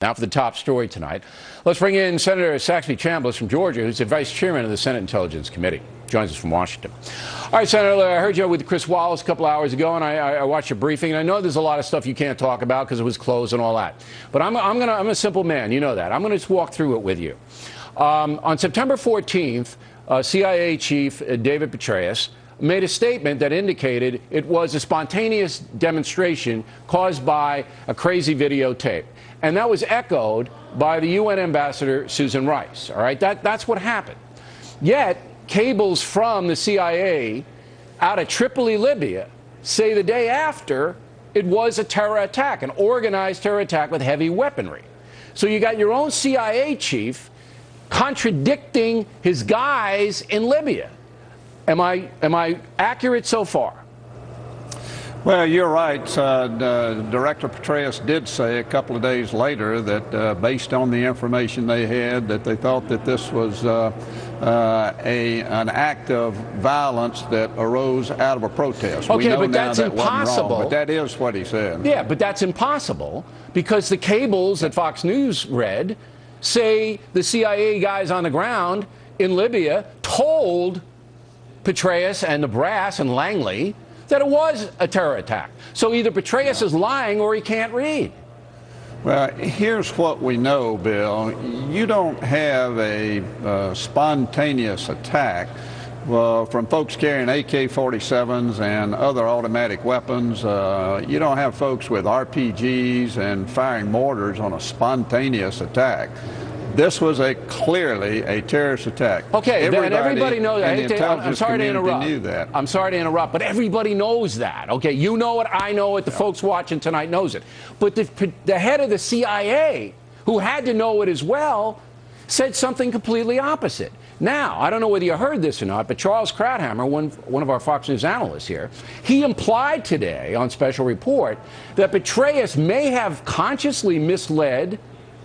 Now for the top story tonight. Let's bring in Senator Saxby Chambliss from Georgia, who's the vice chairman of the Senate Intelligence Committee. Joins us from Washington. All right, Senator, I heard you with Chris Wallace a couple hours ago, and I watched your briefing. And I know there's a lot of stuff you can't talk about because it was closed and all that. But I'm a simple man, you know that. I'm going to just walk through it with you. On September 14th, CIA Chief David Petraeus made a statement that indicated it was a spontaneous demonstration caused by a crazy videotape. And that was echoed by the UN ambassador, Susan Rice. All right, that's what happened. Yet, cables from the CIA out of Tripoli, Libya, say the day after it was a terror attack, an organized terror attack with heavy weaponry. So you got your own CIA chief contradicting his guys in Libya. Am I accurate so far? Well, you're right. Director Petraeus did say a couple of days later that based on the information they had, that they thought that this was an act of violence that arose out of a protest. Okay, but that's impossible. Wrong, but that is what he said. Yeah, but that's impossible because the cables that Fox News read say the CIA guys on the ground in Libya told Petraeus and the brass and Langley that it was a terror attack. So either Petraeus is lying or he can't read. Well, here's what we know, Bill. You don't have a spontaneous attack from folks carrying AK-47s and other automatic weapons. You don't have folks with RPGs and firing mortars on a spontaneous attack. This was clearly a terrorist attack. Okay, and everybody knows that. I'm sorry to interrupt. Knew that. I'm sorry to interrupt, but everybody knows that. Okay, you know it, I know it, the folks watching tonight knows it. But the head of the CIA, who had to know it as well, said something completely opposite. Now, I don't know whether you heard this or not, but Charles Krauthammer, one of our Fox News analysts here, he implied today on Special Report that Petraeus may have consciously misled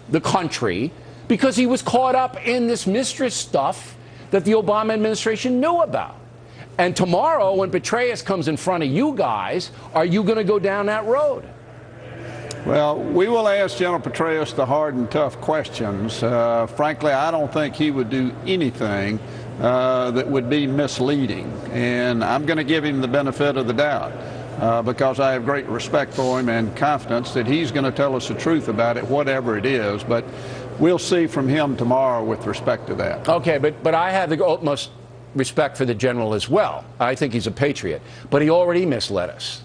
the country because he was caught up in this mistress stuff that the Obama administration knew about. And tomorrow, when Petraeus comes in front of you guys, are you going to go down that road? Well, we will ask General Petraeus the hard and tough questions. Frankly, I don't think he would do anything that would be misleading. And I'm going to give him the benefit of the doubt because I have great respect for him and confidence that he's going to tell us the truth about it, whatever it is. But we'll see from him tomorrow with respect to that. Okay, but I have the utmost respect for the general as well. I think he's a patriot. But he already misled us.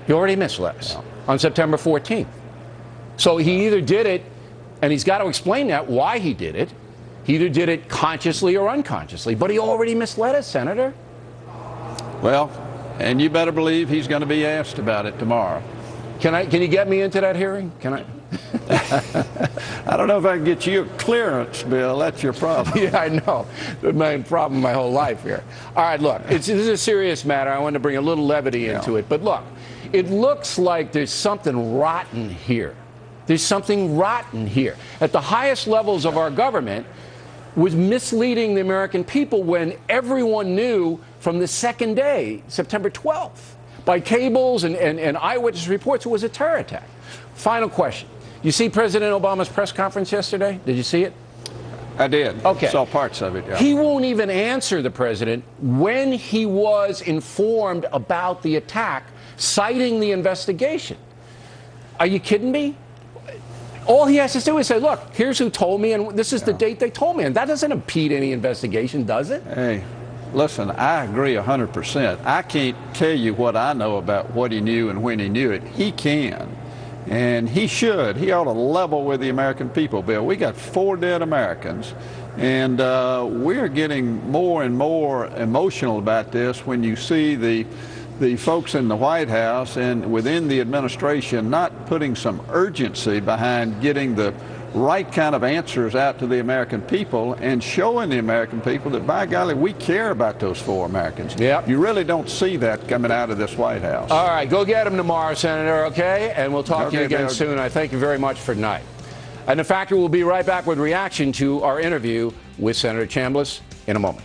He already misled us on September 14th. So he either did it, and he's got to explain that, why he did it. He either did it consciously or unconsciously. But he already misled us, Senator. Well, and you better believe he's going to be asked about it tomorrow. Can you get me into that hearing? Can I? I don't know if I can get you a clearance, Bill. That's your problem. Yeah, I know. That's my problem my whole life here. All right, look, this is a serious matter. I want to bring a little levity into it. But look, it looks like there's something rotten here. There's something rotten here. At the highest levels of our government was misleading the American people when everyone knew from the second day, September 12th, by cables and eyewitness reports, it was a terror attack. Final question. You see President Obama's press conference yesterday? Did you see it? I did. Okay. Saw parts of it, yeah. He won't even answer the president when he was informed about the attack, citing the investigation. Are you kidding me? All he has to do is say, look, here's who told me, and this is the date they told me. And that doesn't impede any investigation, does it? Hey, listen, I agree 100%. I can't tell you what I know about what he knew and when he knew it. He can. And he should. He ought to level with the American people, Bill. We got 4 dead Americans, and we're getting more and more emotional about this when you see the folks in the White House and within the administration not putting some urgency behind getting the right kind of answers out to the American people and showing the American people that, by golly, we care about those 4 Americans. Yep. You really don't see that coming out of this White House. All right, go get him tomorrow, Senator, okay? And we'll talk to you again soon. I thank you very much for tonight. And the Factor will be right back with reaction to our interview with Senator Chambliss in a moment.